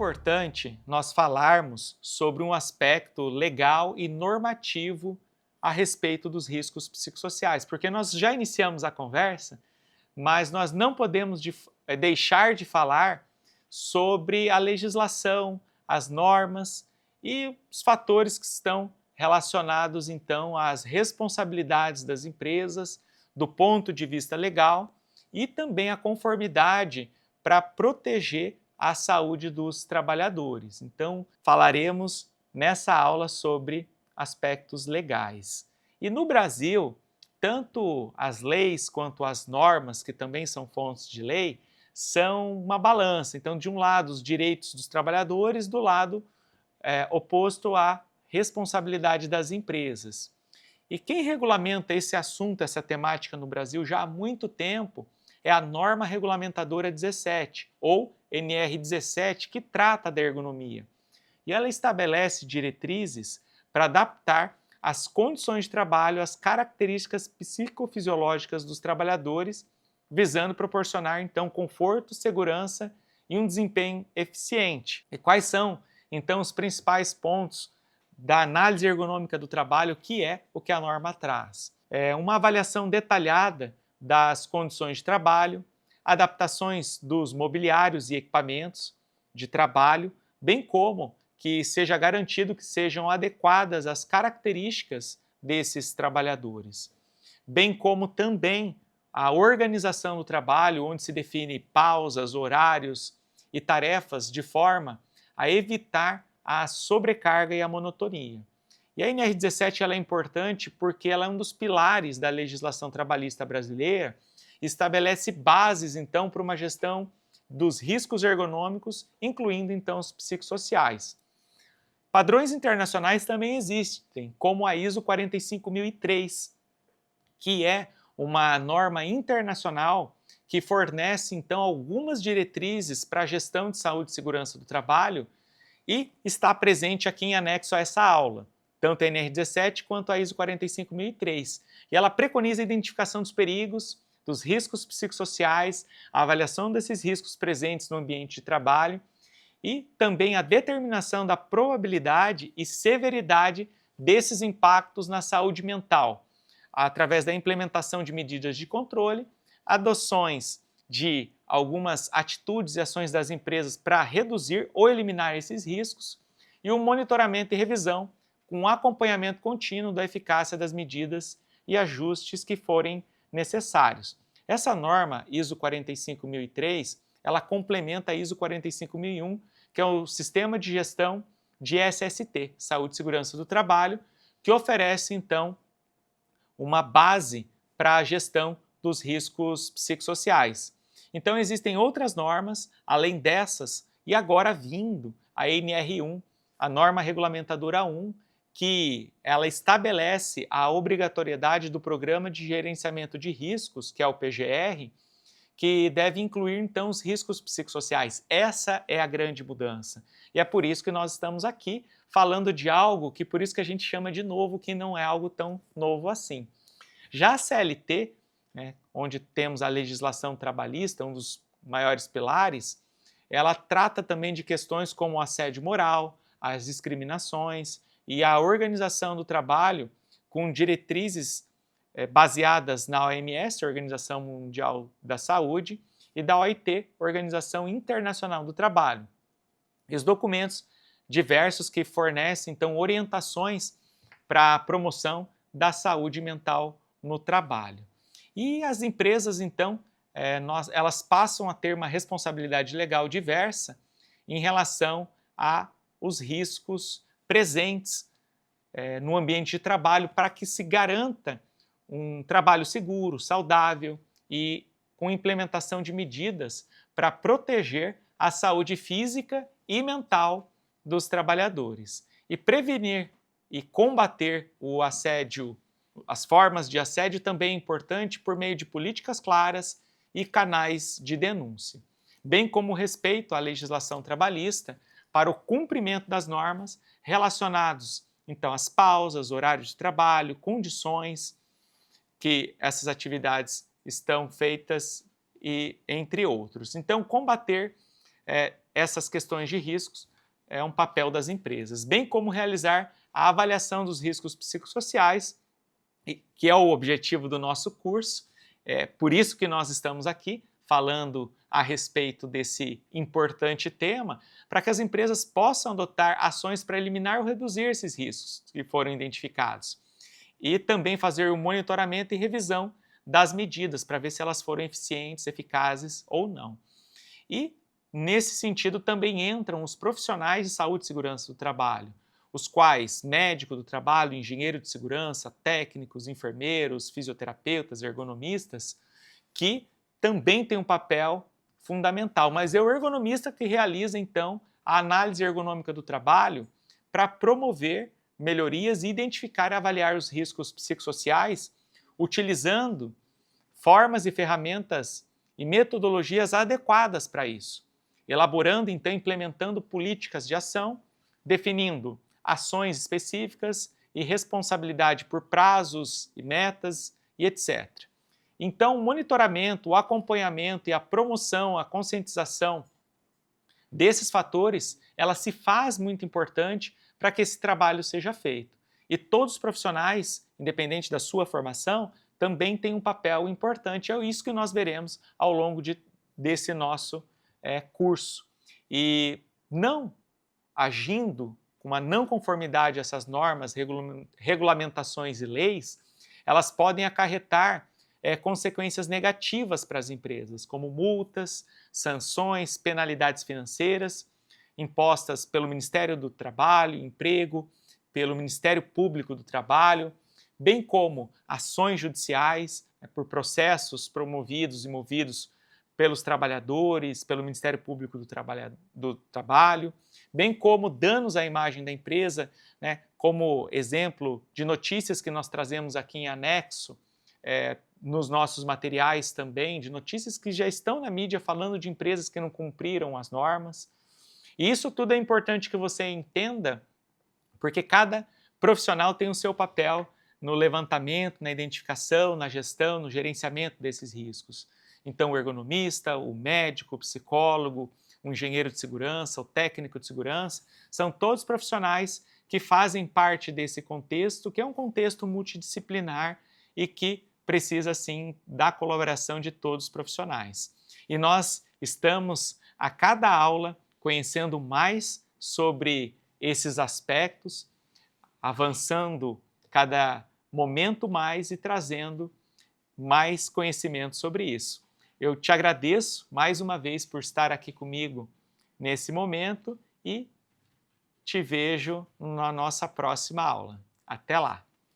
importante nós falarmos sobre um aspecto legal e normativo a respeito dos riscos psicossociais, porque nós já iniciamos a conversa, mas nós não podemos deixar de falar sobre a legislação, as normas e os fatores que estão relacionados então às responsabilidades das empresas do ponto de vista legal e também a conformidade para proteger a saúde dos trabalhadores. Então, falaremos nessa aula sobre aspectos legais. E no Brasil, tanto as leis quanto as normas, que também são fontes de lei, são uma balança. Então, de um lado, os direitos dos trabalhadores, do lado oposto à responsabilidade das empresas. E quem regulamenta esse assunto, essa temática no Brasil já há muito tempo, é a Norma Regulamentadora 17, ou NR17, que trata da ergonomia. E ela estabelece diretrizes para adaptar as condições de trabalho às características psicofisiológicas dos trabalhadores, visando proporcionar, então, conforto, segurança e um desempenho eficiente. E quais são, então, os principais pontos da análise ergonômica do trabalho, que é o que a norma traz? É uma avaliação detalhada das condições de trabalho, adaptações dos mobiliários e equipamentos de trabalho, bem como que seja garantido que sejam adequadas às características desses trabalhadores, bem como também a organização do trabalho, onde se define pausas, horários e tarefas de forma a evitar a sobrecarga e a monotonia. E a NR17 ela é importante porque ela é um dos pilares da legislação trabalhista brasileira, estabelece bases, então, para uma gestão dos riscos ergonômicos, incluindo, então, os psicossociais. Padrões internacionais também existem, como a ISO 45003, que é uma norma internacional que fornece, então, algumas diretrizes para a gestão de saúde e segurança do trabalho e está presente aqui em anexo a essa aula, tanto a NR17 quanto a ISO 45003. E ela preconiza a identificação dos perigos, dos riscos psicossociais, a avaliação desses riscos presentes no ambiente de trabalho e também a determinação da probabilidade e severidade desses impactos na saúde mental, através da implementação de medidas de controle, adoções de algumas atitudes e ações das empresas para reduzir ou eliminar esses riscos e o monitoramento e revisão com um acompanhamento contínuo da eficácia das medidas e ajustes que forem necessários. Essa norma ISO 45003, ela complementa a ISO 45001, que é o Sistema de Gestão de SST, Saúde e Segurança do Trabalho, que oferece, então, uma base para a gestão dos riscos psicossociais. Então, existem outras normas, além dessas, e agora vindo a NR1, a Norma Regulamentadora 1, que ela estabelece a obrigatoriedade do Programa de Gerenciamento de Riscos, que é o PGR, que deve incluir, então, os riscos psicossociais. Essa é a grande mudança. E é por isso que nós estamos aqui falando de algo que, por isso que a gente chama de novo, que não é algo tão novo assim. Já a CLT, onde temos a legislação trabalhista, um dos maiores pilares, ela trata também de questões como o assédio moral, as discriminações e a organização do trabalho com diretrizes baseadas na OMS, Organização Mundial da Saúde, e da OIT, Organização Internacional do Trabalho. E os documentos diversos que fornecem, então, orientações para a promoção da saúde mental no trabalho. E as empresas, então, elas passam a ter uma responsabilidade legal diversa em relação aos riscos presentes no ambiente de trabalho para que se garanta um trabalho seguro, saudável e com implementação de medidas para proteger a saúde física e mental dos trabalhadores e prevenir e combater o assédio. As formas de assédio também é importante por meio de políticas claras e canais de denúncia, bem como o respeito à legislação trabalhista para o cumprimento das normas relacionados, então, às pausas, horários de trabalho, condições que essas atividades estão feitas e entre outros. Então, combater essas questões de riscos é um papel das empresas, bem como realizar a avaliação dos riscos psicossociais, que é o objetivo do nosso curso. É por isso que nós estamos aqui falando a respeito desse importante tema, para que as empresas possam adotar ações para eliminar ou reduzir esses riscos que foram identificados. E também fazer o monitoramento e revisão das medidas para ver se elas foram eficientes, eficazes ou não. E, nesse sentido, também entram os profissionais de saúde e segurança do trabalho, os quais médico do trabalho, engenheiro de segurança, técnicos, enfermeiros, fisioterapeutas, ergonomistas, que também têm um papel fundamental. Mas é o ergonomista que realiza, então, a análise ergonômica do trabalho para promover melhorias e identificar e avaliar os riscos psicossociais, utilizando formas e ferramentas e metodologias adequadas para isso, elaborando, então, implementando políticas de ação, definindo ações específicas e responsabilidade por prazos e metas e etc. Então, o monitoramento, o acompanhamento e a promoção, a conscientização desses fatores, ela se faz muito importante para que esse trabalho seja feito. E todos os profissionais, independente da sua formação, também têm um papel importante. É isso que nós veremos ao longo desse nosso curso. E não agindo com uma não conformidade a essas normas, regulamentações e leis, elas podem acarretar consequências negativas para as empresas, como multas, sanções, penalidades financeiras impostas pelo Ministério do Trabalho, Emprego, pelo Ministério Público do Trabalho, bem como ações judiciais por processos promovidos e movidos pelos trabalhadores, pelo Ministério Público do Trabalho, bem como danos à imagem da empresa, como exemplo de notícias que nós trazemos aqui em anexo, nos nossos materiais também, de notícias que já estão na mídia falando de empresas que não cumpriram as normas. E isso tudo é importante que você entenda, porque cada profissional tem o seu papel no levantamento, na identificação, na gestão, no gerenciamento desses riscos. Então, o ergonomista, o médico, o psicólogo, o engenheiro de segurança, o técnico de segurança, são todos profissionais que fazem parte desse contexto, que é um contexto multidisciplinar e que precisa, sim, da colaboração de todos os profissionais. E nós estamos, a cada aula, conhecendo mais sobre esses aspectos, avançando cada momento mais e trazendo mais conhecimento sobre isso. Eu te agradeço mais uma vez por estar aqui comigo nesse momento e te vejo na nossa próxima aula. Até lá!